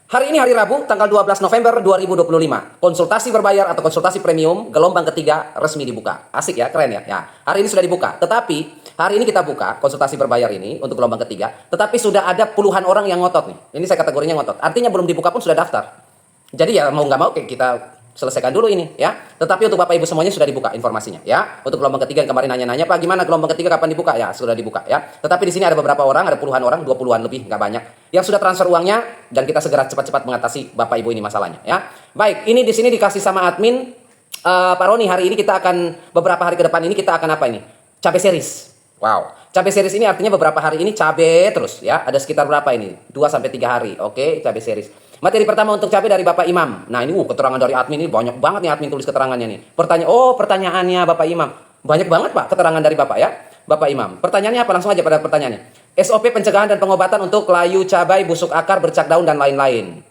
Hari ini hari Rabu, tanggal 12 November 2025. Konsultasi berbayar atau konsultasi premium, gelombang ketiga resmi dibuka. Asik ya, keren ya. Ya, hari ini sudah dibuka. Tetapi, hari ini kita buka konsultasi berbayar ini untuk gelombang ketiga. Tetapi sudah ada puluhan orang yang ngotot nih. Ini saya kategorinya ngotot. Artinya belum dibuka pun sudah daftar. Jadi ya mau nggak mau kita selesaikan dulu ini ya. Tetapi untuk Bapak Ibu semuanya sudah dibuka informasinya ya. Untuk gelombang ketiga yang kemarin nanya-nanya, Pak gimana gelombang ketiga kapan dibuka? Ya, sudah dibuka ya. Tetapi di sini ada beberapa orang, ada puluhan orang, 20-an lebih, nggak banyak yang sudah transfer uangnya dan kita segera cepat-cepat mengatasi Bapak Ibu ini masalahnya ya. Baik, ini di sini dikasih sama admin Pak Roni, hari ini kita akan beberapa hari ke depan ini kita akan apa ini? Cabai series. Wow. Cabai series ini artinya beberapa hari ini cabai terus ya. Ada sekitar berapa ini? 2 sampai 3 hari. Oke, cabai series. Materi pertama untuk cabai dari Bapak Imam. Nah, ini keterangan dari admin ini banyak banget nih admin tulis keterangannya nih. Pertanyaannya Bapak Imam. Banyak banget Pak keterangan dari Bapak ya. Bapak Imam. Pertanyaannya apa? Langsung aja pada pertanyaannya. SOP pencegahan dan pengobatan untuk layu cabai, busuk akar, bercak daun dan lain-lain.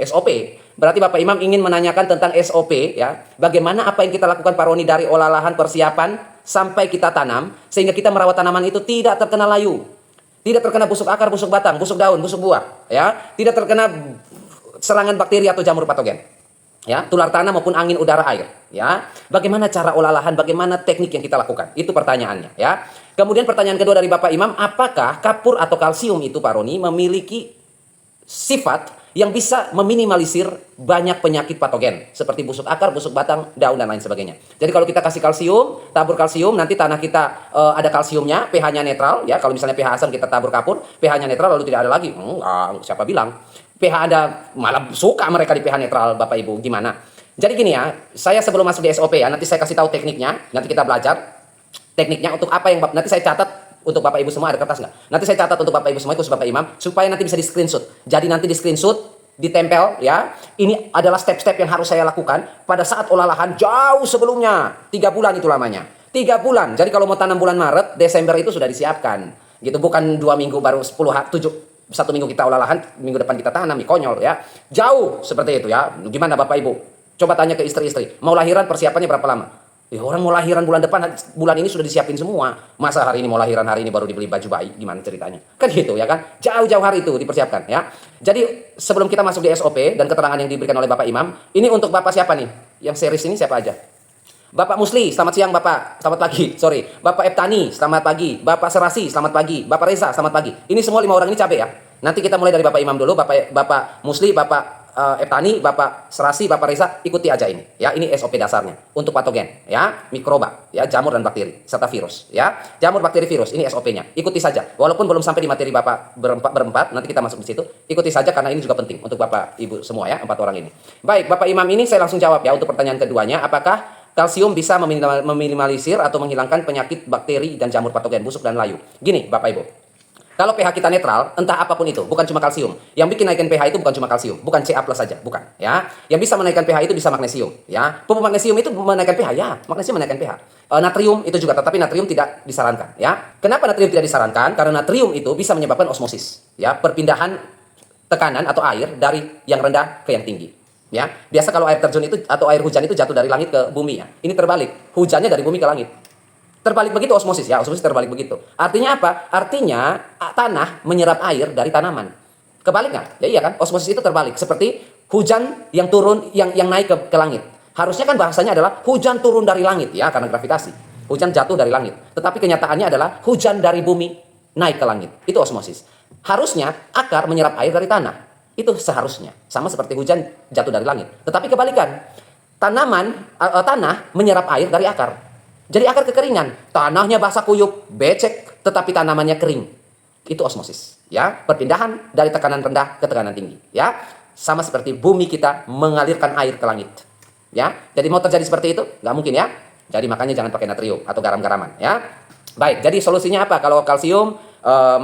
SOP. Berarti Bapak Imam ingin menanyakan tentang SOP ya. Bagaimana apa yang kita lakukan Pak Roni dari olah lahan persiapan sampai kita tanam sehingga kita merawat tanaman itu tidak terkena layu. Tidak terkena busuk akar, busuk batang, busuk daun, busuk buah ya. Tidak terkena serangan bakteri atau jamur patogen. Ya, tular tanah maupun angin udara air ya. Bagaimana cara olah lahan, bagaimana teknik yang kita lakukan? Itu pertanyaannya ya. Kemudian pertanyaan kedua dari Bapak Imam, apakah kapur atau kalsium itu Pak Roni memiliki sifat yang bisa meminimalisir banyak penyakit patogen seperti busuk akar, busuk batang, daun dan lain sebagainya. Jadi kalau kita kasih kalsium, tabur kalsium, nanti tanah kita ada kalsiumnya, pH-nya netral ya. Kalau misalnya pH asam kita tabur kapur, pH-nya netral lalu tidak ada lagi. Siapa bilang? pH ada malah suka mereka di pH netral, Bapak Ibu. Gimana? Jadi gini ya, saya sebelum masuk di SOP ya, nanti saya kasih tahu tekniknya, nanti kita belajar tekniknya untuk apa yang nanti saya catat untuk Bapak Ibu semua, ada kertas nggak? Nanti saya catat untuk Bapak Ibu semua, khusus Bapak Imam, supaya nanti bisa di screenshot. Jadi nanti di screenshot, ditempel ya. Ini adalah step-step yang harus saya lakukan pada saat olah lahan jauh sebelumnya. 3 bulan itu lamanya. 3 bulan. Jadi kalau mau tanam bulan Maret, Desember itu sudah disiapkan. Gitu, bukan 2 minggu baru 10 hari, 1 minggu kita olah lahan, minggu depan kita tanam, konyol ya. Jauh seperti itu ya. Gimana Bapak Ibu? Coba tanya ke istri-istri, mau lahiran persiapannya berapa lama? Ya orang mau lahiran bulan depan, bulan ini sudah disiapin semua. Masa hari ini mau lahiran, hari ini baru dibeli baju bayi, gimana ceritanya? Kan gitu ya kan? Jauh-jauh hari itu dipersiapkan ya. Jadi sebelum kita masuk di SOP dan keterangan yang diberikan oleh Bapak Imam, ini untuk Bapak siapa nih? Yang series ini siapa aja? Bapak Musli, selamat siang Bapak, selamat pagi, sorry. Bapak Eptani, selamat pagi. Bapak Serasi, selamat pagi. Bapak Reza, selamat pagi. Ini semua 5 orang ini cabai ya. Nanti kita mulai dari Bapak Imam dulu, Bapak Musli, Bapak Eptani, Bapak Serasi, Bapak Reza, ikuti aja ini. Ya, ini SOP dasarnya untuk patogen, ya, mikroba, ya, jamur dan bakteri serta virus, ya. Jamur, bakteri, virus, ini SOP-nya. Ikuti saja. Walaupun belum sampai di materi Bapak berempat, nanti kita masuk di situ. Ikuti saja karena ini juga penting untuk Bapak Ibu semua ya, 4 orang ini. Baik, Bapak Imam ini saya langsung jawab ya untuk pertanyaan keduanya, apakah kalsium bisa meminimalisir atau menghilangkan penyakit bakteri dan jamur patogen, busuk dan layu. Gini, Bapak Ibu. Kalau pH kita netral, entah apapun itu, bukan cuma kalsium. Yang bikin naikkan pH itu bukan cuma kalsium, bukan Ca+ saja, bukan, ya. Yang bisa menaikkan pH itu bisa magnesium, ya. Pupuk magnesium itu menaikkan pH, ya. Magnesium menaikkan pH. Natrium itu juga, tetapi natrium tidak disarankan, ya. Kenapa natrium tidak disarankan? Karena natrium itu bisa menyebabkan osmosis, ya, perpindahan tekanan atau air dari yang rendah ke yang tinggi. Ya, biasa kalau air terjun itu atau air hujan itu jatuh dari langit ke bumi ya. Ini terbalik, hujannya dari bumi ke langit. Terbalik begitu osmosis ya, osmosis terbalik begitu. Artinya apa? Artinya tanah menyerap air dari tanaman. Kebalik nggak? Ya iya kan? Osmosis itu terbalik. Seperti hujan yang turun, yang naik ke langit. Harusnya kan bahasanya adalah hujan turun dari langit ya, karena gravitasi. Hujan jatuh dari langit. Tetapi kenyataannya adalah hujan dari bumi naik ke langit. Itu osmosis. Harusnya akar menyerap air dari tanah. Itu seharusnya. Sama seperti hujan jatuh dari langit. Tetapi kebalikan. Tanah menyerap air dari akar. Jadi akar kekeringan. Tanahnya basah kuyup, becek, tetapi tanamannya kering. Itu osmosis. Ya, perpindahan dari tekanan rendah ke tekanan tinggi. Ya, sama seperti bumi kita mengalirkan air ke langit. Ya, jadi mau terjadi seperti itu? Nggak mungkin ya. Jadi makanya jangan pakai natrium atau garam-garaman. Ya, baik. Jadi solusinya apa? Kalau kalsium,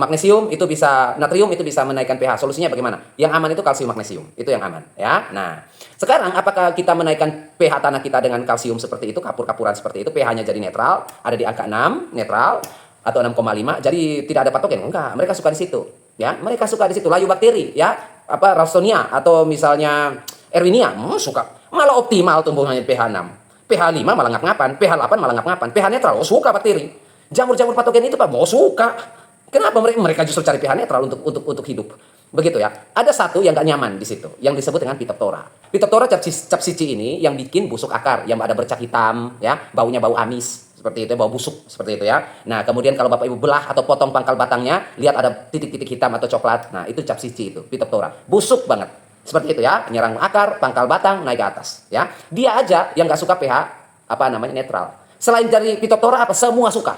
magnesium itu bisa, natrium itu bisa menaikkan pH. Solusinya bagaimana? Yang aman itu kalsium magnesium. Itu yang aman. Ya, nah. Sekarang apakah kita menaikkan pH tanah kita dengan kalsium seperti itu, kapur-kapuran seperti itu, pH-nya jadi netral, ada di angka 6, netral, atau 6,5, jadi tidak ada patogen? Enggak, mereka suka di situ. Ya, mereka suka di situ, layu bakteri, ya, apa Ralstonia atau misalnya Erwinia, suka. Malah optimal tumbuhannya pH 6. pH 5 malah ngap-ngapan, pH 8 malah ngap-ngapan, pH netral, suka bakteri. Jamur-jamur patogen itu Pak, suka. Kenapa mereka justru cari pH netral untuk hidup? Begitu ya. Ada satu yang nggak nyaman di situ, yang disebut dengan Phytophthora. Phytophthora capsicii ini yang bikin busuk akar, yang ada bercak hitam, ya, baunya bau amis, seperti itu, bau busuk, seperti itu ya. Nah, kemudian kalau Bapak Ibu belah atau potong pangkal batangnya, lihat ada titik-titik hitam atau coklat. Nah, itu capsicii itu, Phytophthora. Busuk banget. Seperti itu ya, menyerang akar, pangkal batang, naik ke atas, ya. Dia aja yang nggak suka pH netral. Selain dari Phytophthora apa? Semua suka.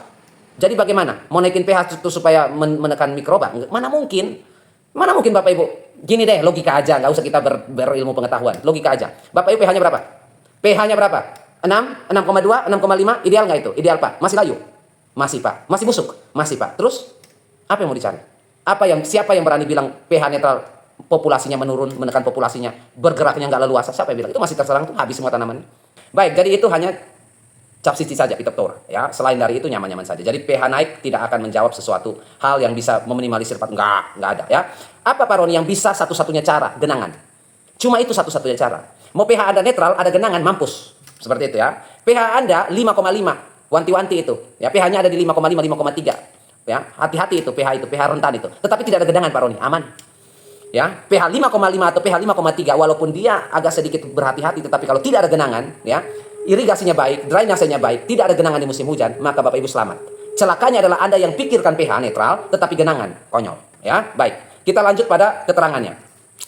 Jadi bagaimana? Mau naikin pH itu supaya menekan mikroba? Mana mungkin? Mana mungkin Bapak Ibu? Gini deh, logika aja, nggak usah kita berilmu pengetahuan. Logika aja. Bapak Ibu pH-nya berapa? pH-nya berapa? 6, 6,2, 6,5, ideal nggak itu? Ideal Pak? Masih layu? Masih Pak. Masih busuk? Masih Pak. Terus, apa yang mau dicari? Siapa yang berani bilang pH netral populasinya menurun, menekan populasinya, bergeraknya nggak leluasa? Siapa yang bilang? Itu masih terserang, tuh habis semua tanaman. Baik, jadi itu hanya capsicii saja, Phytophthora. Ya, selain dari itu nyaman-nyaman saja. Jadi pH naik tidak akan menjawab sesuatu hal yang bisa meminimalisir nggak ada ya. Apa Pak Roni yang bisa satu-satunya cara? Genangan. Cuma itu satu-satunya cara. Mau pH Anda netral, ada genangan, mampus. Seperti itu ya. pH Anda 5,5, wanti-wanti itu. Ya, pH-nya ada di 5,5, 5,3. Ya, hati-hati itu pH rentan itu. Tetapi tidak ada genangan Pak Roni, aman. Ya, pH 5,5 atau pH 5,3 walaupun dia agak sedikit berhati-hati, tetapi kalau tidak ada genangan, ya, irigasinya baik, drainasenya baik, tidak ada genangan di musim hujan, maka Bapak Ibu selamat. Celakanya adalah Anda yang pikirkan pH netral tetapi genangan, konyol, ya. Baik, kita lanjut pada keterangannya.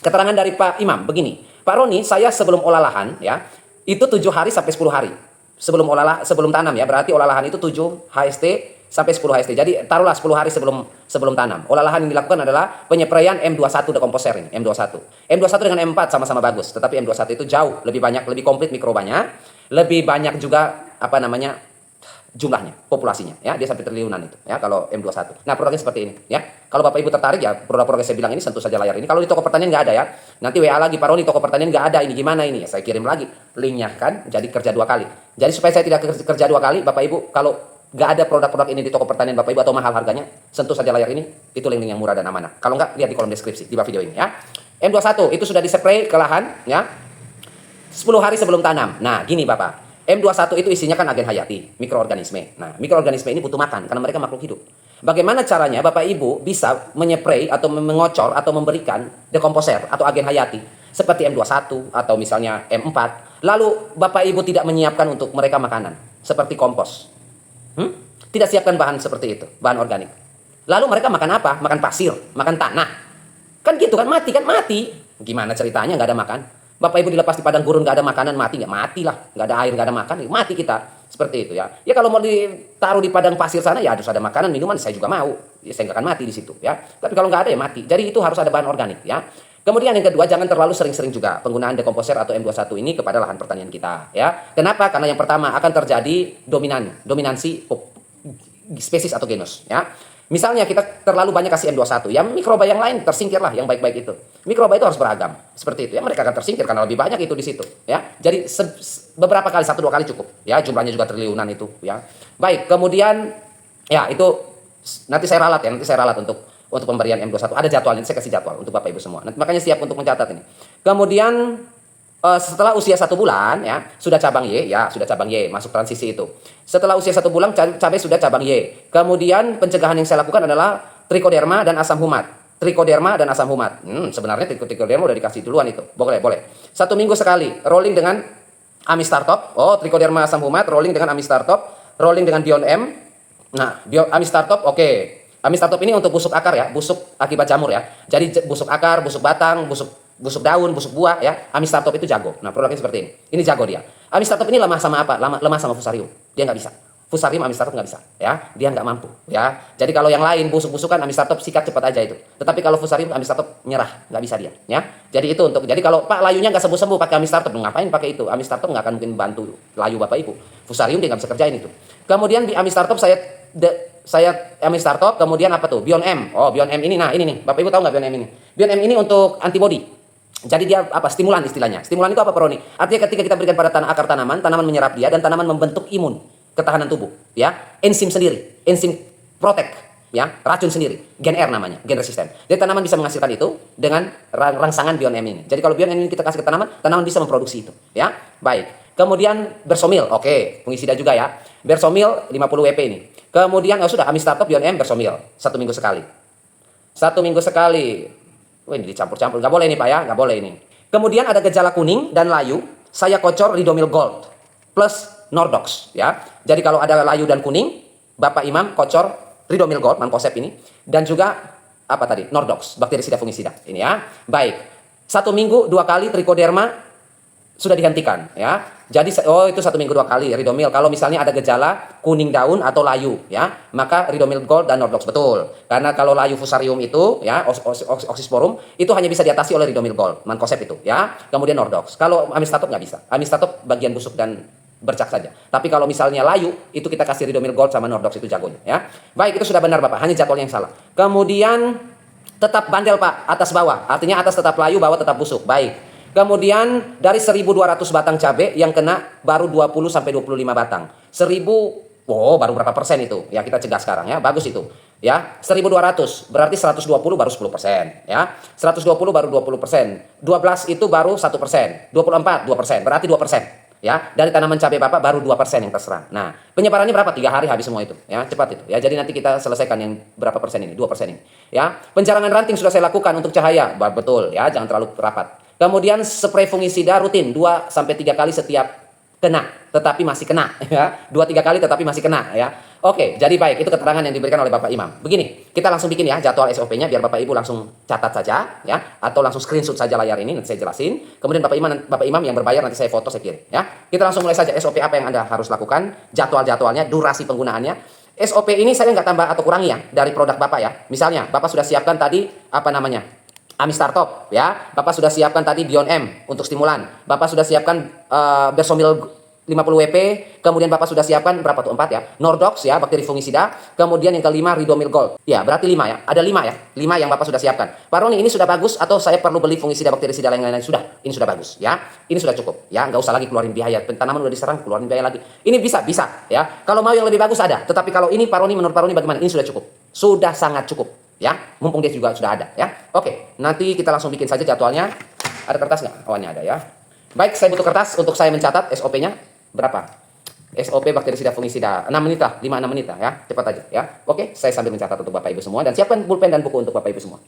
Keterangan dari Pak Imam begini. Pak Roni, saya sebelum olah lahan, ya, itu 7 hari sampai 10 hari. Sebelum tanam ya, berarti olah lahan itu 7 HST sampai 10 HST. Jadi taruhlah 10 hari sebelum tanam. Olah lahan yang dilakukan adalah penyepraian M21 dekomposer ini, M21. M21 dengan M4 sama-sama bagus, tetapi M21 itu jauh lebih banyak, lebih komplit mikrobanya, lebih banyak juga jumlahnya, populasinya, ya. Dia sampai triliunan itu, ya, kalau M21. Nah, produknya seperti ini, ya. Kalau Bapak Ibu tertarik ya, produk-produk yang saya bilang ini sentuh saja layar ini. Kalau di toko pertanian nggak ada ya. Nanti WA lagi, Pak Roni, toko pertanian nggak ada, ini gimana ini? Ya, saya kirim lagi linknya kan, jadi kerja 2 kali. Jadi supaya saya tidak kerja 2 kali, Bapak Ibu, kalau nggak ada produk-produk ini di toko pertanian Bapak Ibu atau mahal harganya, sentuh saja layar ini, itu link yang murah dan amanah. Kalau nggak, lihat di kolom deskripsi di bawah video ini, ya. M21 itu sudah dispray ke lahan, ya. 10 hari sebelum tanam. Nah, gini Bapak. M21 itu isinya kan agen hayati, mikroorganisme. Nah, mikroorganisme ini butuh makan karena mereka makhluk hidup. Bagaimana caranya Bapak Ibu bisa menyepray atau mengocor atau memberikan dekomposer atau agen hayati seperti M21 atau misalnya M4, lalu Bapak Ibu tidak menyiapkan untuk mereka makanan seperti kompos. Tidak siapkan bahan seperti itu, bahan organik. Lalu mereka makan apa? Makan pasir, makan tanah. Kan gitu kan, mati kan, mati. Gimana ceritanya nggak ada makan? Bapak Ibu dilepas di padang gurun nggak ada makanan, mati nggak? Mati lah, nggak ada air, nggak ada makan, mati kita. Seperti itu ya. Ya kalau mau ditaruh di padang pasir sana ya harus ada makanan, minuman, saya juga mau. Ya, saya nggak akan mati di situ ya. Tapi kalau nggak ada ya mati. Jadi itu harus ada bahan organik ya. Kemudian yang kedua, jangan terlalu sering-sering juga penggunaan dekomposer atau M21 ini kepada lahan pertanian kita ya. Kenapa? Karena yang pertama akan terjadi dominansi spesies atau genus ya. Misalnya kita terlalu banyak kasih M21, ya mikroba yang lain tersingkirlah, yang baik-baik itu. Mikroba itu harus beragam, seperti itu ya. Mereka akan tersingkir karena lebih banyak itu di situ, ya. Jadi beberapa kali, 1-2 kali cukup, ya. Jumlahnya juga triliunan itu, ya. Baik, kemudian ya itu nanti saya ralat untuk pemberian M21. Ada jadwalnya, saya kasih jadwal untuk Bapak Ibu semua. Nanti, makanya siap untuk mencatat ini. Kemudian setelah usia 1 bulan ya sudah cabang Y, ya sudah cabang Y, masuk transisi itu. Setelah usia 1 bulan cabai sudah cabang Y. Kemudian pencegahan yang saya lakukan adalah trichoderma dan asam humat. Sebenarnya trichoderma udah dikasih duluan itu. Boleh. 1 minggu sekali rolling dengan Amistartop. Oh, trichoderma asam humat rolling dengan Amistartop, rolling dengan Bion M. Nah, Amistartop oke. Amistartop ini untuk busuk akar ya, busuk akibat jamur ya. Jadi busuk akar, busuk batang, busuk daun, busuk buah ya. Amistartop itu jago. Nah, produknya seperti ini. Ini jago dia. Amistartop ini lemah sama apa? Lemah sama fusarium. Dia nggak bisa. Fusarium Amistartop nggak bisa ya. Dia nggak mampu ya. Jadi kalau yang lain busuk-busukan Amistartop sikat cepat aja itu. Tetapi kalau fusarium Amistartop nyerah, nggak bisa dia ya. Jadi itu jadi kalau Pak layunya nggak sembuh-sembuh pakai Amistartop, ngapain pakai itu? Amistartop nggak akan mungkin bantu layu Bapak Ibu. Fusarium dia nggak bisa kerjain itu. Kemudian di Amistartop saya Amistartop, kemudian apa tuh? Bion M. Oh, Bion M ini. Nah, ini nih. Bapak Ibu tahu nggak Bion M ini? Bion M ini untuk antibody. Jadi dia apa? Stimulan istilahnya. Stimulan itu apa, Pak Roni? Artinya ketika kita berikan pada akar tanaman menyerap dia dan tanaman membentuk imun, ketahanan tubuh, ya. Enzim sendiri, enzim protek, ya, racun sendiri, gen R namanya, gen resisten. Jadi tanaman bisa menghasilkan itu dengan rangsangan Bion M ini. Jadi kalau Bion M ini kita kasih ke tanaman bisa memproduksi itu, ya. Baik. Kemudian Bersomil, oke, fungisida juga ya. Bersomil 50 WP ini. Kemudian sudah Amistartop, Bion M, Bersomil 1 minggu sekali. 1 minggu sekali. Wah, ini dicampur-campur. Nggak boleh nih Pak ya, nggak boleh ini. Kemudian ada gejala kuning dan layu, saya kocor Ridomil Gold plus Nordox ya. Jadi kalau ada layu dan kuning, Bapak Imam kocor Ridomil Gold, Mankosep ini, dan juga apa tadi? Nordox, bakterisida fungisida. Ini ya. Baik. 1 minggu 2 kali Trichoderma sudah dihentikan ya. Jadi itu 1 minggu 2 kali Ridomil. Kalau misalnya ada gejala kuning daun atau layu ya, maka Ridomil Gold dan Nordox betul. Karena kalau layu fusarium itu ya, oxysporum itu hanya bisa diatasi oleh Ridomil Gold, Mankosep itu ya. Kemudian Nordox. Kalau amistatop nggak bisa. Amistatop bagian busuk dan bercak saja. Tapi kalau misalnya layu, itu kita kasih Ridomil Gold sama Nordox itu jagonya ya. Baik, itu sudah benar Bapak, hanya jadwalnya yang salah. Kemudian tetap bandel Pak, atas bawah. Artinya atas tetap layu, bawah tetap busuk. Baik. Kemudian dari 1.200 batang cabai yang kena baru 20 sampai 25 batang. 1.000, baru berapa persen itu? Ya kita cegah sekarang ya, bagus itu. Ya, 1.200 berarti 120 baru 10% ya. 120 baru 20%. 12 itu baru 1%. 24 2%, berarti 2%. Ya, dari tanaman cabai Bapak baru 2% yang terserang. Nah, penyebarannya berapa? 3 hari habis semua itu. Ya, cepat itu. Ya, jadi nanti kita selesaikan yang berapa persen ini? 2% ini. Ya, pencarangan ranting sudah saya lakukan untuk cahaya. Betul ya, jangan terlalu rapat. Kemudian spray fungisida rutin 2 sampai 3 kali setiap kena, tetapi masih kena ya. 2-3 kali tetapi masih kena ya. Oke, jadi baik, itu keterangan yang diberikan oleh Bapak Imam. Begini, kita langsung bikin ya jadwal SOP-nya biar Bapak Ibu langsung catat saja ya, atau langsung screenshot saja layar ini, nanti saya jelasin. Kemudian Bapak Imam yang berbayar nanti saya foto, saya kirim ya. Kita langsung mulai saja SOP apa yang Anda harus lakukan, jadwal-jadwalnya, durasi penggunaannya. SOP ini saya nggak tambah atau kurangi ya dari produk Bapak ya. Misalnya Bapak sudah siapkan tadi apa namanya? Amistartop ya, Bapak sudah siapkan tadi Bion M untuk stimulan, Bapak sudah siapkan Bersomil 50 WP, kemudian Bapak sudah siapkan berapa tuh 4 ya, Nordox ya, bakteri fungisida, kemudian yang kelima Ridomil Gold, ya berarti 5 ya, ada 5 ya, 5 yang Bapak sudah siapkan. Pak Roni ini sudah bagus atau saya perlu beli fungisida bakterisida lain-lain? Sudah, ini sudah bagus ya, ini sudah cukup ya, nggak usah lagi keluarin biaya, tanaman udah diserang keluarin biaya lagi, ini bisa ya, kalau mau yang lebih bagus ada, tetapi kalau ini Pak Roni, menurut Pak Roni bagaimana? Ini sudah cukup, sudah sangat cukup. Ya, mumpung dia juga sudah ada ya. Oke, nanti kita langsung bikin saja jadwalnya. Ada kertas nggak? Oh, ini ada ya. Baik, saya butuh kertas untuk saya mencatat SOP-nya berapa. SOP bakterisida fungisida 6 menit lah, 5-6 menit lah ya. Cepat aja ya. Oke, saya sambil mencatat untuk Bapak Ibu semua dan siapkan pulpen dan buku untuk Bapak Ibu semua.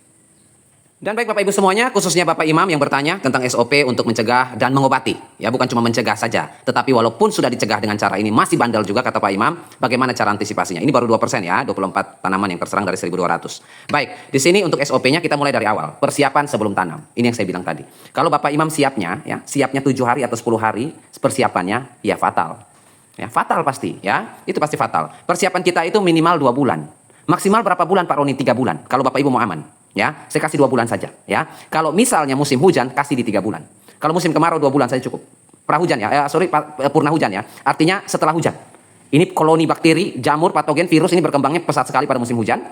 Dan baik Bapak Ibu semuanya, khususnya Bapak Imam yang bertanya tentang SOP untuk mencegah dan mengobati. Ya, bukan cuma mencegah saja, tetapi walaupun sudah dicegah dengan cara ini masih bandel juga kata Pak Imam, bagaimana cara antisipasinya? Ini baru 2% ya, 24 tanaman yang terserang dari 1.200. Baik, di sini untuk SOP-nya kita mulai dari awal, persiapan sebelum tanam. Ini yang saya bilang tadi. Kalau Bapak Imam siapnya 7 hari atau 10 hari persiapannya, ya fatal. Ya, fatal pasti ya, itu pasti fatal. Persiapan kita itu minimal 2 bulan. Maksimal berapa bulan Pak Roni? 3 bulan. Kalau Bapak Ibu mau aman. Ya, saya kasih 2 bulan saja ya. Kalau misalnya musim hujan kasih di 3 bulan. Kalau musim kemarau 2 bulan saja cukup. Prahujan ya, purna hujan ya. Artinya setelah hujan. Ini koloni bakteri, jamur, patogen, virus ini berkembangnya pesat sekali pada musim hujan.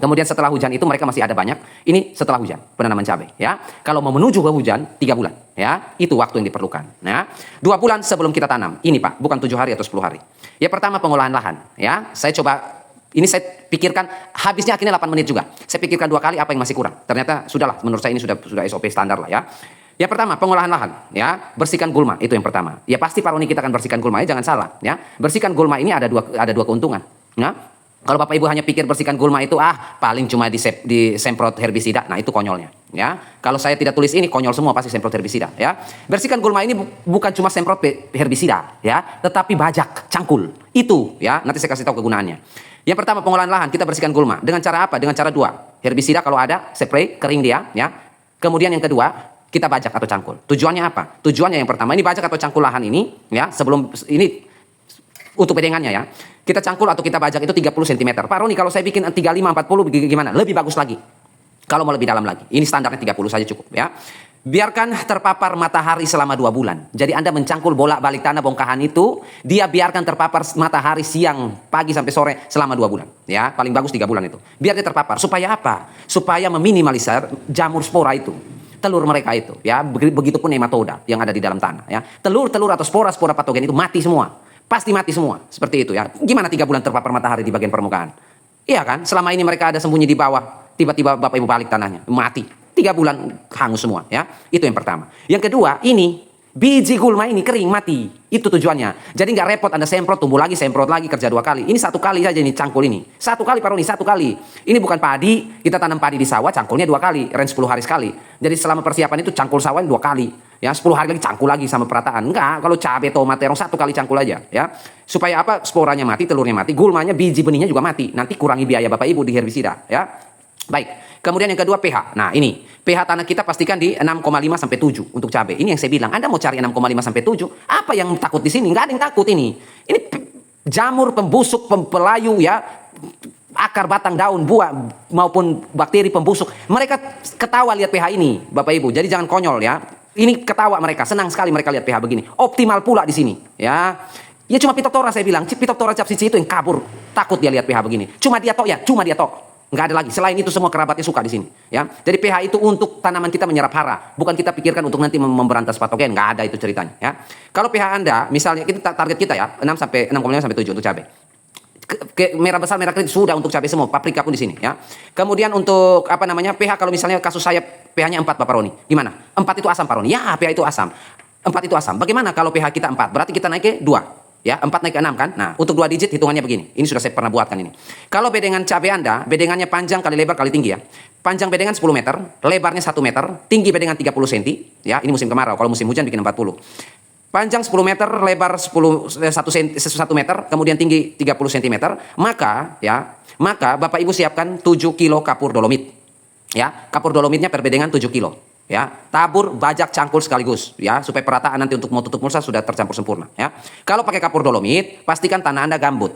Kemudian setelah hujan itu mereka masih ada banyak. Ini setelah hujan, penanaman cabai ya. Kalau mau menuju ke hujan 3 bulan ya. Itu waktu yang diperlukan ya. 2 bulan sebelum kita tanam. Ini Pak, bukan 7 hari atau 10 hari. Ya pertama pengolahan lahan ya. Saya coba ini saya pikirkan habisnya akhirnya 8 menit juga. Saya pikirkan 2 kali apa yang masih kurang. Ternyata sudahlah, menurut saya ini sudah SOP standar lah ya. Yang pertama pengolahan lahan ya, bersihkan gulma itu yang pertama. Ya pasti Pak Roni kita akan bersihkan gulma ya, jangan salah ya. Bersihkan gulma ini ada dua keuntungan. Ya. Kalau Bapak Ibu hanya pikir bersihkan gulma itu paling cuma disemprot herbisida, nah itu konyolnya ya. Kalau saya tidak tulis ini konyol semua pasti semprot herbisida ya. Bersihkan gulma ini bukan cuma semprot herbisida ya, tetapi bajak, cangkul. Itu ya, nanti saya kasih tahu kegunaannya. Yang pertama pengolahan lahan kita bersihkan gulma dengan cara apa? Dengan cara 2. Herbisida kalau ada, spray kering dia ya. Kemudian yang kedua, kita bajak atau cangkul. Tujuannya apa? Tujuannya yang pertama ini bajak atau cangkul lahan ini ya, sebelum ini untuk bedengannya ya. Kita cangkul atau kita bajak itu 30 cm. Pak Roni kalau saya bikin 35 40 gimana? Lebih bagus lagi. Kalau mau lebih dalam lagi. Ini standarnya 30 saja cukup ya. Biarkan terpapar matahari selama 2 bulan. Jadi Anda mencangkul bolak-balik tanah bongkahan itu, dia biarkan terpapar matahari siang, pagi sampai sore selama 2 bulan. Ya, paling bagus 3 bulan itu. Biar dia terpapar. Supaya apa? Supaya meminimalisir jamur spora itu. Telur mereka itu, ya. Begitupun nematoda yang ada di dalam tanah, ya. Telur-telur atau spora-spora patogen itu mati semua. Pasti mati semua. Seperti itu ya. Gimana 3 bulan terpapar matahari di bagian permukaan? Iya kan? Selama ini mereka ada sembunyi di bawah. Tiba-tiba Bapak Ibu balik tanahnya, mati. 3 bulan hangus semua ya. Itu yang pertama. Yang kedua, ini Biji gulma ini kering, mati. Itu tujuannya. Jadi nggak repot Anda semprot, tumbuh lagi, semprot lagi, kerja 2 kali. Ini 1 kali saja ini cangkul ini. 1 kali Pak Roni, 1 kali. Ini bukan padi, kita tanam padi di sawah, cangkulnya 2 kali, range 10 hari sekali. Jadi selama persiapan itu cangkul sawah 2 kali. Ya, 10 hari lagi cangkul lagi sama perataan. Enggak, kalau cabai, tomat, terong 1 kali cangkul aja. Ya, supaya apa? Sporanya mati, telurnya mati, gulmanya, biji benihnya juga mati. Nanti kurangi biaya Bapak Ibu di herbisida. Ya, baik. Kemudian yang kedua pH. Nah ini pH tanah kita pastikan di 6,5 sampai 7 untuk cabai. Ini yang saya bilang. Anda mau cari 6,5 sampai 7, apa yang takut di sini? Nggak ada yang takut ini. Ini jamur, pembusuk, pempelayu ya, akar, batang, daun, buah maupun bakteri pembusuk. Mereka ketawa lihat pH ini, Bapak Ibu. Jadi jangan konyol ya. Ini ketawa mereka, senang sekali mereka lihat pH begini. Optimal pula di sini, ya. Ya cuma Phytophthora saya bilang, Phytophthora capsicum itu yang kabur, takut dia lihat pH begini. Cuma dia tok ya, cuma dia tok. Nggak ada lagi. Selain itu semua kerabatnya suka di sini, ya. Jadi pH itu untuk tanaman kita menyerap hara, bukan kita pikirkan untuk nanti memberantas patogen. Nggak ada itu ceritanya, ya. Kalau pH Anda, misalnya kita target kita ya 6 sampai 6,5 sampai 7 untuk cabai. Merah besar, merah kecil sudah untuk cabai semua, paprika pun di sini, ya. Kemudian untuk apa namanya pH, kalau misalnya kasus saya pH-nya 4 Pak Roni, gimana? 4 itu asam Pak Roni? Ya, pH itu asam. 4 itu asam. Bagaimana kalau pH kita 4? Berarti kita naik ke 2. Ya, 4 naik ke 6 kan? Nah, untuk 2 digit hitungannya begini. Ini sudah saya pernah buatkan ini. Kalau bedengan cabai Anda, bedengannya panjang kali lebar kali tinggi ya. Panjang bedengan 10 meter, lebarnya 1 meter, tinggi bedengan 30 cm. Ya, ini musim kemarau. Kalau musim hujan bikin 40. Panjang 10 meter, lebar 1 meter, kemudian tinggi 30 cm. Maka Bapak Ibu siapkan 7 kilo kapur dolomit. Ya, kapur dolomitnya per bedengan 7 kilo. Ya, tabur, bajak, cangkul sekaligus ya, supaya perataan nanti untuk mau tutup mulsa sudah tercampur sempurna ya. Kalau pakai kapur dolomit, pastikan tanah Anda gambut.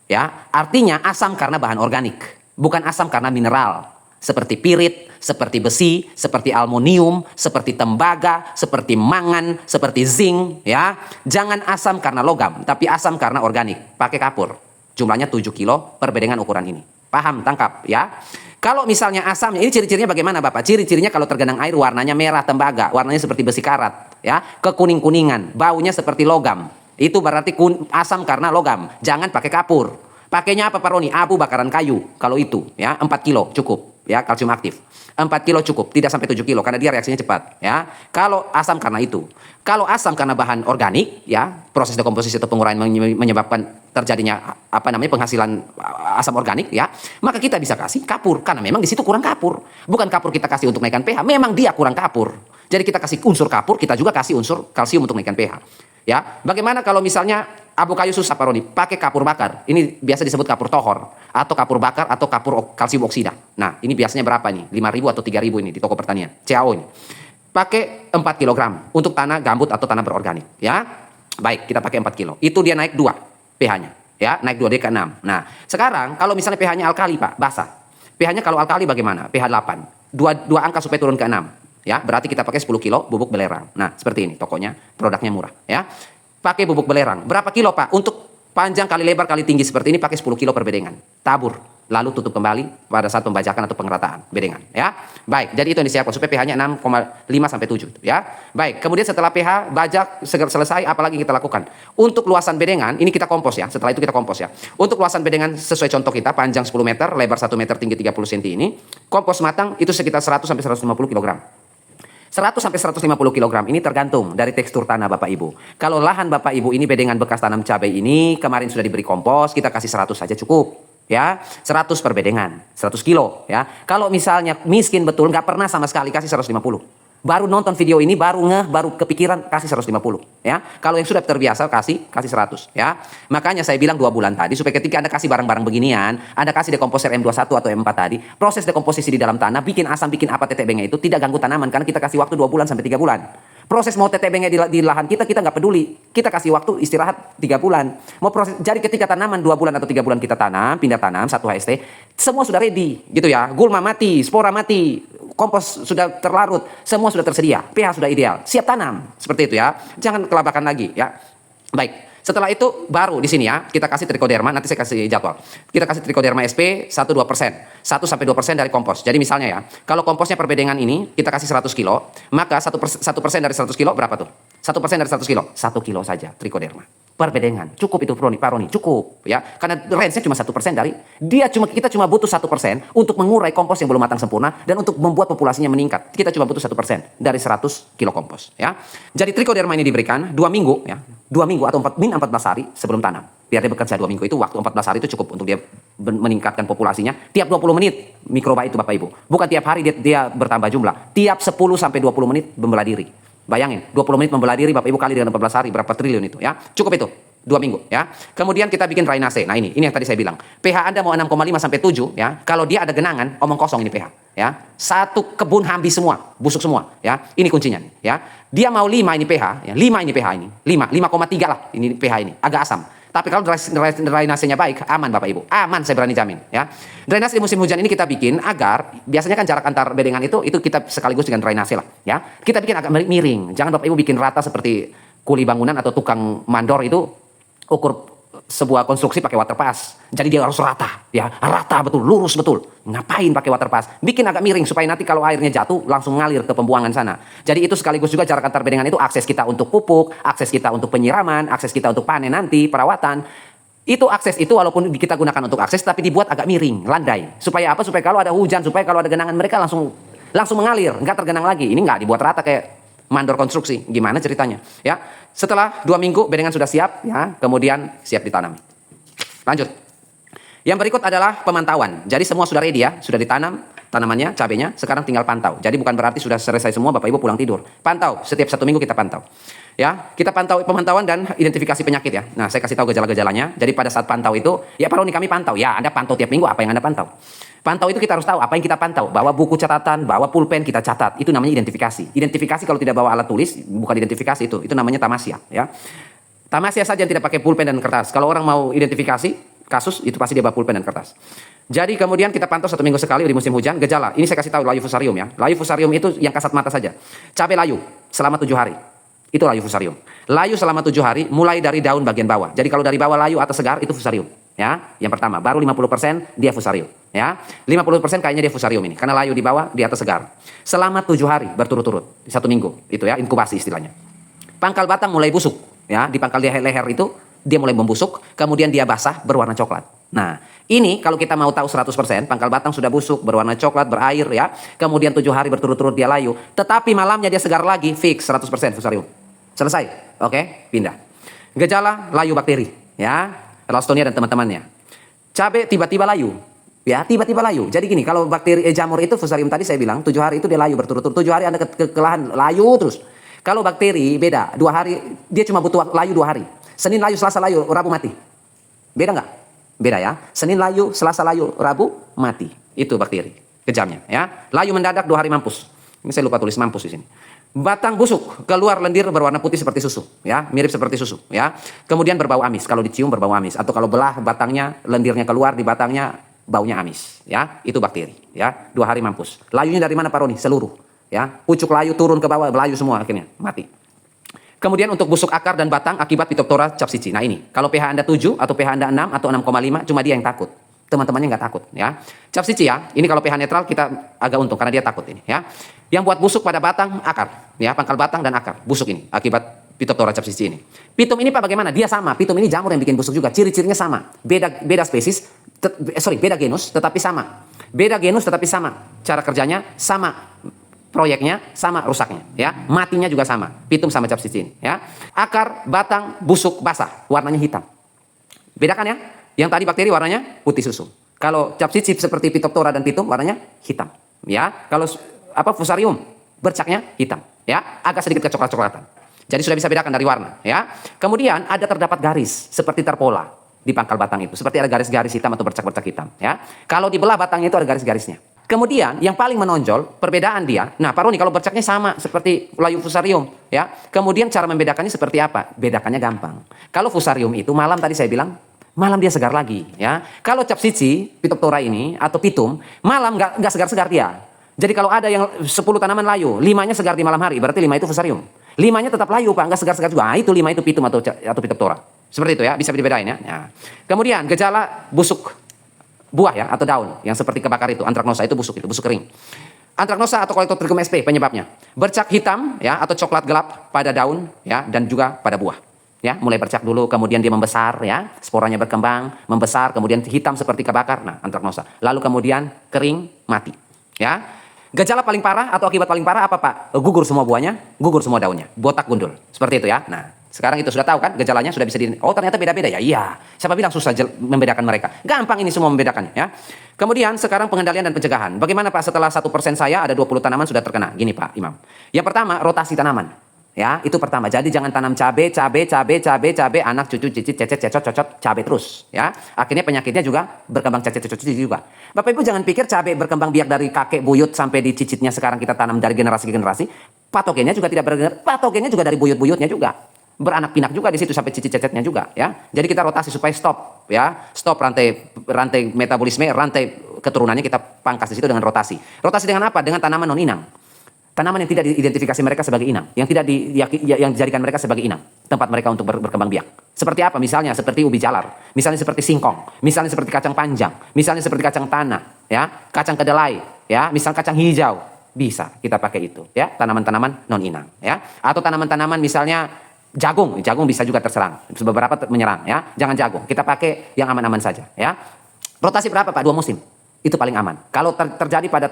Ya, artinya asam karena bahan organik, bukan asam karena mineral. Seperti pirit, seperti besi, seperti aluminium, seperti tembaga, seperti mangan, seperti zinc ya. Jangan asam karena logam, tapi asam karena organik. Pakai kapur. Jumlahnya 7 kilo per bedengan ukuran ini. Paham, tangkap ya. Kalau misalnya asamnya, ini ciri-cirinya bagaimana Bapak? Ciri-cirinya kalau tergenang air warnanya merah tembaga, warnanya seperti besi karat, ya, kekuning-kuningan, baunya seperti logam. Itu berarti asam karena logam. Jangan pakai kapur. Pakainya apa Pak Roni? Abu bakaran kayu. Kalau itu, ya, 4 kilo cukup, ya, kalsium aktif. 4 kilo cukup, tidak sampai 7 kilo karena dia reaksinya cepat, ya. Kalau asam karena itu. Kalau asam karena bahan organik, ya, proses dekomposisi atau penguraian menyebabkan terjadinya apa namanya penghasilan asam organik, ya, maka kita bisa kasih kapur karena memang di situ kurang kapur. Bukan kapur kita kasih untuk naikkan pH, memang dia kurang kapur. Jadi kita kasih unsur kapur, kita juga kasih unsur kalsium untuk naikkan pH. Ya, bagaimana kalau misalnya abu kayu susah Pak Roni, pakai kapur bakar. Ini biasa disebut kapur tohor atau kapur bakar atau kapur kalsium oksida. Nah, ini biasanya berapa nih? 5.000 atau 3.000 ini di toko pertanian. CAO ini. Pakai 4 kg untuk tanah gambut atau tanah berorganik, ya. Baik, kita pakai 4 kilo. Itu dia naik 2 pH-nya, ya, naik 2 ke 6. Nah, sekarang kalau misalnya pH-nya alkali, Pak, basah. pH-nya kalau alkali bagaimana? pH 8. 2 angka supaya turun ke 6. Ya, berarti kita pakai 10 kilo bubuk belerang. Nah, seperti ini tokonya, produknya murah, ya. Pakai bubuk belerang. Berapa kilo, Pak? Untuk panjang kali lebar kali tinggi seperti ini pakai 10 kilo per bedengan. Tabur, lalu tutup kembali pada saat pembajakan atau pengerataan bedengan, ya. Baik, jadi itu yang disiapkan supaya pH-nya 6,5 sampai 7, ya. Baik, kemudian setelah pH bajak selesai, apalagi kita lakukan? Untuk luasan bedengan, ini kita kompos ya. Setelah itu kita kompos ya. Untuk luasan bedengan sesuai contoh kita, panjang 10 meter, lebar 1 meter, tinggi 30 cm ini, kompos matang itu sekitar 100 sampai 150 kg. 100 sampai 150 kg ini tergantung dari tekstur tanah Bapak Ibu. Kalau lahan Bapak Ibu ini bedengan bekas tanam cabai ini kemarin sudah diberi kompos, kita kasih 100 saja cukup. Ya, 100 per bedengan, 100 kilo ya. Kalau misalnya miskin betul nggak pernah sama sekali kasih 150. Baru nonton video ini, baru kepikiran kasih 150 ya. Kalau yang sudah terbiasa kasih 100 ya. Makanya saya bilang 2 bulan tadi supaya ketika Anda kasih barang-barang beginian, Anda kasih dekomposer M21 atau M4 tadi, proses dekomposisi di dalam tanah, bikin asam, bikin apa TTB-nya itu tidak ganggu tanaman karena kita kasih waktu 2 bulan sampai 3 bulan. Proses mau TTB-nya di lahan kita nggak peduli. Kita kasih waktu istirahat 3 bulan. Mau proses, jadi ketika tanaman 2 bulan atau 3 bulan kita tanam, pindah tanam 1 HST, semua sudah ready gitu ya. Gulma mati, spora mati, kompos sudah terlarut, semua sudah tersedia, pH sudah ideal, siap tanam. Seperti itu ya. Jangan kelabakan lagi ya. Baik. Setelah itu baru di sini ya, kita kasih trichoderma, nanti saya kasih jadwal. Kita kasih trichoderma SP 1-2%. 1-2% dari kompos. Jadi misalnya ya, kalau komposnya per bedengan ini kita kasih 100 kilo, maka 1% dari 100 kilo berapa tuh? 1% dari 100 kilo? 1 kilo saja trichoderma. Perbedengan, cukup itu Pak Roni, cukup ya, karena range-nya cuma 1% dari kita cuma butuh 1% untuk mengurai kompos yang belum matang sempurna dan untuk membuat populasinya meningkat. Kita cuma butuh 1% dari 100 kilo kompos ya. Jadi trichoderma ini diberikan 2 minggu ya, 2 minggu atau 14 hari sebelum tanam. Biar dia bekerja 2 minggu itu, waktu 14 hari itu cukup untuk dia meningkatkan populasinya. Tiap 20 menit mikroba itu Bapak Ibu. Bukan tiap hari dia bertambah jumlah. Tiap 10 sampai 20 menit membelah diri. Bayangin, 20 menit membelah diri Bapak Ibu kali dengan 14 hari, berapa triliun itu ya. Cukup itu, 2 minggu ya. Kemudian kita bikin drainase. Nah ini yang tadi saya bilang. pH Anda mau 6,5 sampai 7 ya. Kalau dia ada genangan, omong kosong ini pH ya. Satu kebun habis semua, busuk semua ya. Ini kuncinya ya. Dia mau 5 ini pH ya. 5 ini pH ini. 5,3 lah ini pH ini. Agak asam. Tapi kalau drainasenya baik, aman Bapak Ibu. Aman, saya berani jamin ya. Drainase di musim hujan ini kita bikin agar biasanya kan jarak antar bedengan itu kita sekaligus dengan drainase lah ya. Kita bikin agak miring. Jangan Bapak Ibu bikin rata seperti kuli bangunan atau tukang mandor itu ukur sebuah konstruksi pakai water pass. Jadi dia harus rata ya, rata betul, lurus betul. Ngapain pakai water pass? Bikin agak miring supaya nanti kalau airnya jatuh langsung ngalir ke pembuangan sana. Jadi itu sekaligus juga jarak antar bedengan itu akses kita untuk pupuk, akses kita untuk penyiraman, akses kita untuk panen nanti, perawatan. Itu akses itu walaupun kita gunakan untuk akses tapi dibuat agak miring, landai. Supaya apa? Supaya kalau ada hujan, supaya kalau ada genangan mereka langsung mengalir, nggak tergenang lagi. Ini nggak dibuat rata kayak mandor konstruksi. Gimana ceritanya? Ya. Setelah 2 minggu bedengan sudah siap ya, kemudian siap ditanam. Lanjut. Yang berikut adalah pemantauan. Jadi semua sudah ready ya, sudah ditanam tanamannya, cabenya, sekarang tinggal pantau. Jadi bukan berarti sudah selesai semua Bapak Ibu pulang tidur. Pantau, setiap 1 minggu kita pantau. Ya, kita pantau pemantauan dan identifikasi penyakit ya. Nah, saya kasih tahu gejala-gejalanya. Jadi pada saat pantau itu, ya Pak Roni kami pantau. Ya, Anda pantau tiap minggu apa yang Anda pantau. Pantau itu kita harus tahu apa yang kita pantau. Bawa buku catatan, bawa pulpen kita catat. Itu namanya identifikasi. Identifikasi kalau tidak bawa alat tulis, bukan identifikasi itu. Itu namanya tamasya ya. Tamasya saja yang tidak pakai pulpen dan kertas. Kalau orang mau identifikasi kasus, itu pasti dia bawa pulpen dan kertas. Jadi kemudian kita pantau 1 minggu sekali di musim hujan. Gejala, ini saya kasih tahu layu fusarium ya. Layu fusarium itu yang kasat mata saja. Cabai layu selama 7 hari. Itu layu fusarium. Layu selama 7 hari mulai dari daun bagian bawah. Jadi kalau dari bawah layu atau segar itu fusarium. Ya, yang pertama, baru 50% dia fusarium. Ya, 50% kayaknya dia fusarium ini. Karena layu di bawah, di atas segar. Selama 7 hari berturut-turut, 1 minggu. Itu ya, inkubasi istilahnya. Pangkal batang mulai busuk. Ya, di pangkal leher itu dia mulai membusuk, kemudian dia basah berwarna coklat. Nah, ini kalau kita mau tahu 100%, pangkal batang sudah busuk, berwarna coklat, berair ya. Kemudian 7 hari berturut-turut dia layu. Tetapi malamnya dia segar lagi, fix 100% fusarium. Selesai. Oke, pindah. Gejala layu bakteri, ya. Ralstonia dan teman-temannya. Cabai tiba-tiba layu. Ya, tiba-tiba layu. Jadi gini, kalau bakteri jamur itu fusarium tadi saya bilang 7 hari itu dia layu berturut-turut. 7 hari Anda kekelahan layu terus. Kalau bakteri beda, 2 hari dia cuma butuh layu 2 hari. Senin layu, Selasa layu, Rabu mati. Beda nggak? Beda ya. Senin layu, Selasa layu, Rabu mati. Itu bakteri. Kejamnya ya. Layu mendadak 2 hari mampus. Ini saya lupa tulis mampus di sini. Batang busuk, keluar lendir berwarna putih seperti susu, ya, mirip seperti susu, ya. Kemudian berbau amis, kalau dicium berbau amis, atau kalau belah batangnya, lendirnya keluar di batangnya, baunya amis, ya. Itu bakteri, ya. 2 hari mampus. Layunya dari mana Pak Roni? Seluruh, ya. Pucuk layu turun ke bawah, layu semua akhirnya mati. Kemudian untuk busuk akar dan batang akibat Phytophthora capsici. Nah ini, kalau pH Anda 7 atau pH Anda 6 atau 6,5, cuma dia yang takut. Teman-temannya nggak takut ya. Capsici ya, ini kalau pH netral kita agak untung karena dia takut ini ya. Yang buat busuk pada batang, akar ya, pangkal batang dan akar busuk ini akibat Phytophthora capsici ini. Pitum ini Pak bagaimana? Dia sama, pitum ini jamur yang bikin busuk juga, ciri-cirinya sama. Beda spesies, beda genus tetapi sama. Beda genus tetapi sama. Cara kerjanya sama. Proyeknya sama, rusaknya ya. Matinya juga sama. Pitum sama capsici ini ya. Akar, batang, busuk, basah, warnanya hitam. Bedakan ya. Yang tadi bakteri warnanya putih susu. Kalau capsici seperti Phytophthora dan pitum warnanya hitam, ya. Kalau fusarium bercaknya hitam, ya. Agak sedikit kecoklat-coklatan. Jadi sudah bisa bedakan dari warna, ya. Kemudian ada terdapat garis seperti terpola di pangkal batang itu, seperti ada garis-garis hitam atau bercak-bercak hitam, ya. Kalau dibelah batangnya itu ada garis-garisnya. Kemudian yang paling menonjol perbedaan dia. Nah, Pak Roni kalau bercaknya sama seperti layu fusarium, ya. Kemudian cara membedakannya seperti apa? Bedakannya gampang. Kalau fusarium itu malam tadi saya bilang malam dia segar lagi, ya. Kalau capsici, Phytophthora ini atau pitum, malam nggak segar-segar dia. Jadi kalau ada yang 10 tanaman layu, 5-nya segar di malam hari, berarti 5 itu fusarium. 5-nya tetap layu Pak, nggak segar-segar juga. Nah, itu 5 itu pitum atau Phytophthora. Seperti itu ya, bisa dibedain ya. Nah. Kemudian gejala busuk buah ya atau daun yang seperti kebakar itu, antraknosa itu busuk kering. Antraknosa atau Coleotrichum sp penyebabnya bercak hitam ya atau coklat gelap pada daun ya dan juga pada buah. Ya, mulai bercak dulu, kemudian dia membesar, ya, sporanya berkembang, membesar, kemudian hitam seperti kebakar, nah antraknosa. Lalu kemudian kering, mati. Ya, gejala paling parah atau akibat paling parah apa Pak? Gugur semua buahnya, gugur semua daunnya, botak gundul, seperti itu ya. Nah, sekarang itu sudah tahu kan gejalanya sudah bisa oh ternyata beda-beda ya. Iya, siapa bilang susah membedakan mereka? Gampang ini semua membedakannya ya. Kemudian sekarang pengendalian dan pencegahan. Bagaimana Pak setelah 1% saya ada 20 tanaman sudah terkena? Gini Pak Imam. Yang pertama rotasi tanaman. Ya, itu pertama. Jadi jangan tanam cabe, anak cucu, cicit, cecet, cecot, cocot, cabe terus. Ya, akhirnya penyakitnya juga berkembang cecet, cecot, cicit juga. Bapak Ibu jangan pikir cabe berkembang biak dari kakek buyut sampai di cicitnya sekarang kita tanam dari generasi ke generasi. Patogennya juga tidak patogennya juga dari buyut-buyutnya juga. Beranak pinak juga di situ sampai cicit cecetnya juga. Ya, jadi kita rotasi supaya stop. Ya, stop rantai metabolisme, rantai keturunannya kita pangkas di situ dengan rotasi. Rotasi dengan apa? Dengan tanaman non inang. Tanaman yang tidak diidentifikasi mereka sebagai inang, yang tidak yang dijadikan mereka sebagai inang, tempat mereka untuk berkembang biak. Seperti apa? Misalnya seperti ubi jalar, misalnya seperti singkong, misalnya seperti kacang panjang, misalnya seperti kacang tanah, ya, kacang kedelai, ya, misal kacang hijau, bisa kita pakai itu, ya, tanaman-tanaman non inang, ya, atau tanaman-tanaman misalnya jagung bisa juga terserang, beberapa menyerang, ya, jangan jagung, kita pakai yang aman-aman saja, ya. Rotasi berapa Pak? 2 musim. Itu paling aman. Kalau terjadi pada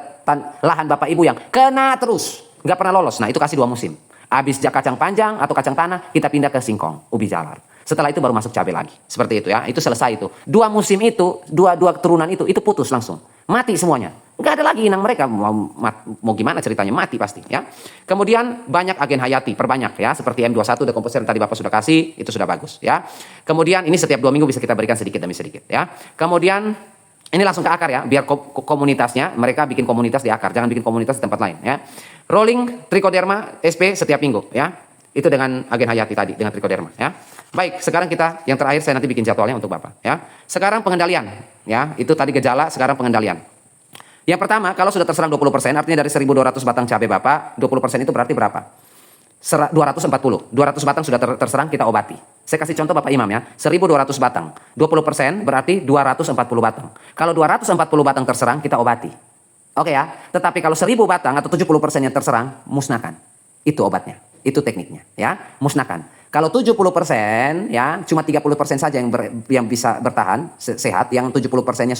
lahan Bapak Ibu yang kena terus, nggak pernah lolos, nah itu kasih 2 musim. Habis kacang panjang atau kacang tanah, kita pindah ke singkong, ubi jalar. Setelah itu baru masuk cabai lagi. Seperti itu ya, itu selesai itu. 2 musim itu, dua turunan itu putus langsung. Mati semuanya. Nggak ada lagi inang mereka, mau gimana ceritanya, mati pasti ya. Kemudian banyak agen hayati, perbanyak ya, seperti M21, dekomposer yang tadi Bapak sudah kasih, itu sudah bagus ya. Kemudian ini setiap 2 minggu bisa kita berikan sedikit demi sedikit ya. Kemudian ini langsung ke akar ya, biar komunitasnya, mereka bikin komunitas di akar, jangan bikin komunitas di tempat lain ya. Rolling trichoderma SP setiap minggu ya. Itu dengan agen hayati tadi, dengan trichoderma ya. Baik, sekarang kita yang terakhir saya nanti bikin jadwalnya untuk Bapak ya. Sekarang pengendalian ya, itu tadi gejala, sekarang pengendalian. Yang pertama, kalau sudah terserang 20%, artinya dari 1.200 batang cabai Bapak, 20% itu berarti berapa? 240. 200 batang sudah terserang, kita obati. Saya kasih contoh Bapak Imam ya, 1.200 batang. 20% berarti 240 batang. Kalau 240 batang terserang, kita obati. Oke ya, tetapi kalau 1.000 batang atau 70% yang terserang, musnahkan. Itu obatnya, itu tekniknya ya, musnahkan. Kalau 70% ya, cuma 30% saja yang bisa bertahan, sehat, yang 70%-nya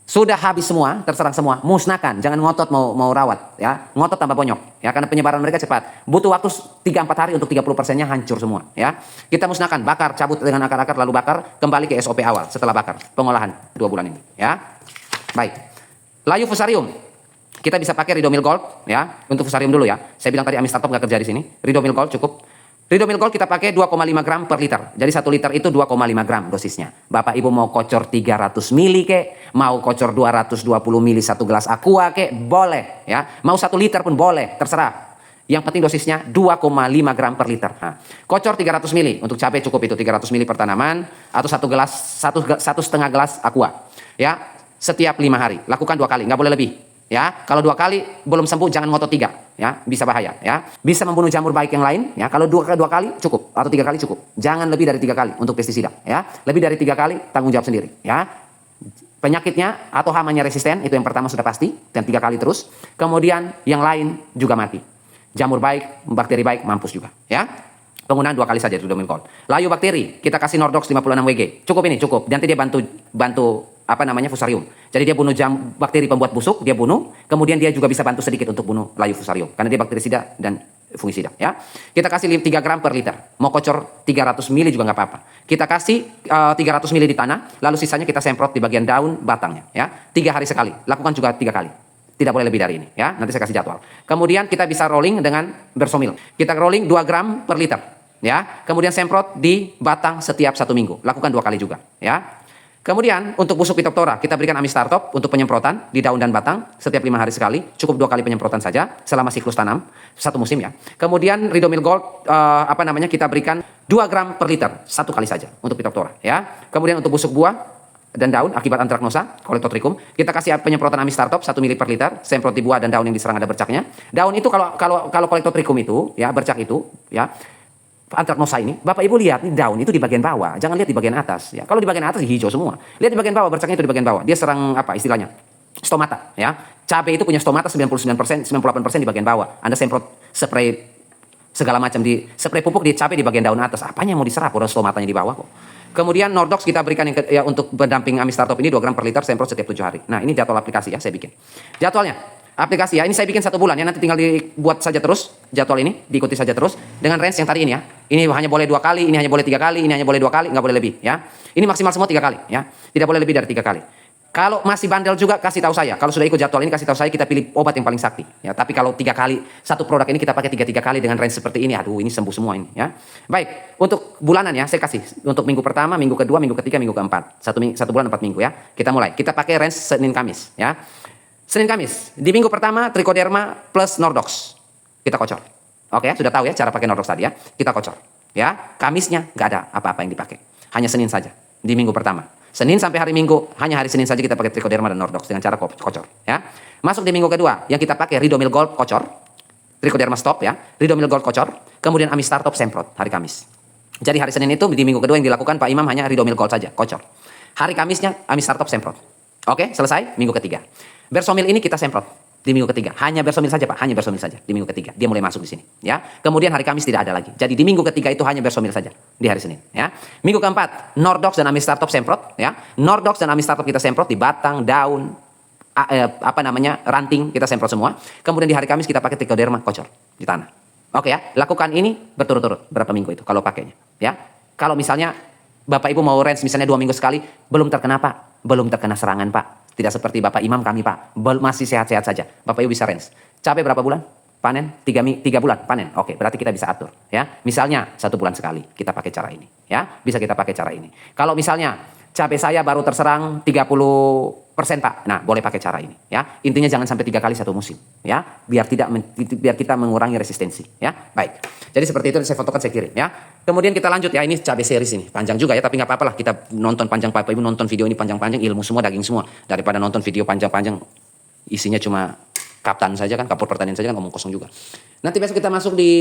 sudah habis semua, terserang semua, musnahkan. Jangan ngotot mau rawat ya. Ngotot tambah bonyok ya, karena penyebaran mereka cepat. Butuh waktu 3-4 hari untuk 30%-nya hancur semua ya. Kita musnahkan, bakar, cabut dengan akar-akar lalu bakar, kembali ke SOP awal setelah bakar. Pengolahan 2 bulan ini ya. Baik. Layu fusarium. Kita bisa pakai Ridomil Gold ya. Untuk fusarium dulu ya. Saya bilang tadi Amistartop nggak kerja di sini. Ridomil Gold cukup. Ridomil Gold kita pakai 2,5 gram per liter. Jadi 1 liter itu 2,5 gram dosisnya. Bapak Ibu mau kocor 300 mili kek, mau kocor 220 mili 1 gelas aqua kek, boleh ya. Mau 1 liter pun boleh, terserah. Yang penting dosisnya 2,5 gram per liter. Nah, kocor 300 mili, untuk cabai cukup itu 300 mili per tanaman, atau 1,5 gelas aqua. Ya, setiap 5 hari. Lakukan 2 kali, nggak boleh lebih. Ya, kalau 2 kali belum sembuh jangan ngotot 3 ya, bisa bahaya ya. Bisa membunuh jamur baik yang lain ya. Kalau 2 kali cukup atau 3 kali cukup. Jangan lebih dari 3 kali untuk pestisida ya. Lebih dari 3 kali tanggung jawab sendiri ya. Penyakitnya atau hamanya resisten itu yang pertama sudah pasti, dan 3 kali terus. Kemudian yang lain juga mati. Jamur baik, bakteri baik mampus juga ya. Penggunaan 2 kali saja Ridomil Gold. Layu bakteri kita kasih Nordox 56 WG. Cukup ini, cukup. Nanti dia bantu fusarium. Jadi dia bunuh bakteri pembuat busuk, dia bunuh, kemudian dia juga bisa bantu sedikit untuk bunuh layu fusarium karena dia bakterisida dan fungisida ya. Kita kasih 3 gram per liter. Mau kocor 300 mili juga nggak apa-apa. Kita kasih 300 mili di tanah, lalu sisanya kita semprot di bagian daun batangnya ya. 3 hari sekali. Lakukan juga 3 kali. Tidak boleh lebih dari ini ya. Nanti saya kasih jadwal. Kemudian kita bisa rolling dengan bersomil. Kita rolling 2 gram per liter ya. Kemudian semprot di batang setiap 1 minggu. Lakukan 2 kali juga ya. Kemudian untuk busuk Phytophthora kita berikan Amistartop untuk penyemprotan di daun dan batang setiap 5 hari sekali, cukup 2 kali penyemprotan saja selama siklus tanam 1 musim ya. Kemudian Ridomil Gold kita berikan 2 gram per liter 1 kali saja untuk Phytophthora ya. Kemudian untuk busuk buah dan daun akibat antraknosa, Colectotrichum, kita kasih penyemprotan Amistartop 1 ml per liter, semprot di buah dan daun yang diserang ada bercaknya. Daun itu kalau Colectotrichum itu ya, bercak itu ya, antraknosa ini, Bapak Ibu lihat nih, daun itu di bagian bawah, jangan lihat di bagian atas ya. Kalau di bagian atas hijau semua, lihat di bagian bawah, bercaknya itu di bagian bawah. Dia serang apa istilahnya? Stomata ya. Cabai itu punya stomata 99%, 98% di bagian bawah. Anda semprot spray segala macam di spray pupuk dicapai di bagian daun atas. Apanya yang mau diserap? Orang stomatanya di bawah kok. Kemudian Nordox kita berikan ya, untuk pendamping Amistartop ini 2 gram per liter semprot setiap 7 hari. Nah, ini jadwal aplikasi ya saya bikin. Jadwalnya, aplikasi ya, ini saya bikin 1 bulan ya, nanti tinggal dibuat saja terus jadwal ini, diikuti saja terus dengan range yang tadi ini ya. Ini hanya boleh 2 kali, ini hanya boleh 3 kali, ini hanya boleh 2 kali, nggak boleh lebih ya. Ini maksimal semua 3 kali ya. Tidak boleh lebih dari 3 kali. Kalau masih bandel juga kasih tahu saya. Kalau sudah ikut jadwal ini kasih tahu saya, kita pilih obat yang paling sakti. Ya, tapi kalau 3 kali satu produk ini kita pakai 3 kali dengan range seperti ini, aduh ini sembuh semua ini ya. Baik, untuk bulanan ya saya kasih untuk minggu pertama, minggu kedua, minggu ketiga, minggu keempat. Satu bulan 4 minggu ya. Kita mulai. Kita pakai range Senin Kamis ya. Senin Kamis. Di minggu pertama Trichoderma plus Nordox. Kita kocor. Oke, sudah tahu ya cara pakai Nordox tadi ya. Kita kocor. Ya, Kamisnya nggak ada apa-apa yang dipakai. Hanya Senin saja di minggu pertama. Senin sampai hari Minggu, hanya hari Senin saja kita pakai Trichoderma dan Nordox dengan cara kocor ya. Masuk di minggu kedua, yang kita pakai Ridomil Gold kocor. Trichoderma stop ya. Ridomil Gold kocor, kemudian Amistartop semprot hari Kamis. Jadi hari Senin itu di minggu kedua yang dilakukan Pak Imam hanya Ridomil Gold saja, kocor. Hari Kamisnya Amistartop semprot. Oke, selesai minggu ketiga. Bersomil ini kita semprot di minggu ketiga. Hanya Bersomil saja Pak, hanya Bersomil saja di minggu ketiga. Dia mulai masuk di sini ya. Kemudian hari Kamis tidak ada lagi. Jadi di minggu ketiga itu hanya Bersomil saja di hari Senin ya. Minggu keempat Nordox dan Amistartop semprot ya. Nordox dan Amistartop kita semprot di batang, daun, ranting kita semprot semua. Kemudian di hari Kamis kita pakai Trichoderma kocor di tanah. Oke ya, lakukan ini berturut-turut berapa minggu itu kalau pakainya ya. Kalau misalnya Bapak Ibu mau range misalnya 2 minggu sekali, belum terkena Pak, belum terkena serangan Pak. Tidak seperti Bapak Imam kami Pak, masih sehat-sehat saja. Bapak Ibu bisa range. Cabai berapa bulan? Panen? 3 bulan panen. Oke, berarti kita bisa atur ya. Misalnya 1 bulan sekali kita pakai cara ini ya. Bisa kita pakai cara ini. Kalau misalnya cabai saya baru terserang 30% Pak. Nah, boleh pakai cara ini ya. Intinya jangan sampai 3 kali satu musim ya. Biar kita mengurangi resistensi ya. Baik. Jadi seperti itu saya fotokan, saya kirim ya. Kemudian kita lanjut ya, ini cabai series ini. Panjang juga ya, tapi nggak apa-apa lah. Kita nonton panjang, Bapak Ibu nonton video ini panjang-panjang, ilmu semua, daging semua. Daripada nonton video panjang-panjang, isinya cuma kaptan saja kan, kapur pertanian saja kan, ngomong kosong juga. Nanti besok kita masuk di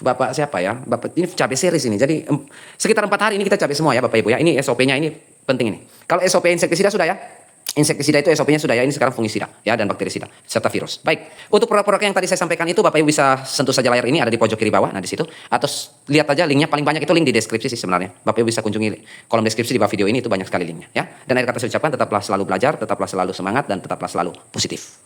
Bapak siapa ya? Bapak ini cabai series ini. Jadi sekitar 4 hari ini kita cabai semua ya Bapak Ibu ya. Ini SOP-nya ini penting ini. Kalau SOP insektisida sudah ya. Insektisida itu SOP-nya sudah ya, ini sekarang fungisida ya dan bakterisida serta virus. Baik, untuk produk-produk yang tadi saya sampaikan itu Bapak Ibu bisa sentuh saja layar ini, ada di pojok kiri bawah, nah di situ, atau lihat aja linknya, paling banyak itu link di deskripsi sih sebenarnya. Bapak Ibu bisa kunjungi kolom deskripsi di bawah video ini, itu banyak sekali linknya ya. Dan akhir kata saya ucapkan, tetaplah selalu belajar, tetaplah selalu semangat, dan tetaplah selalu positif.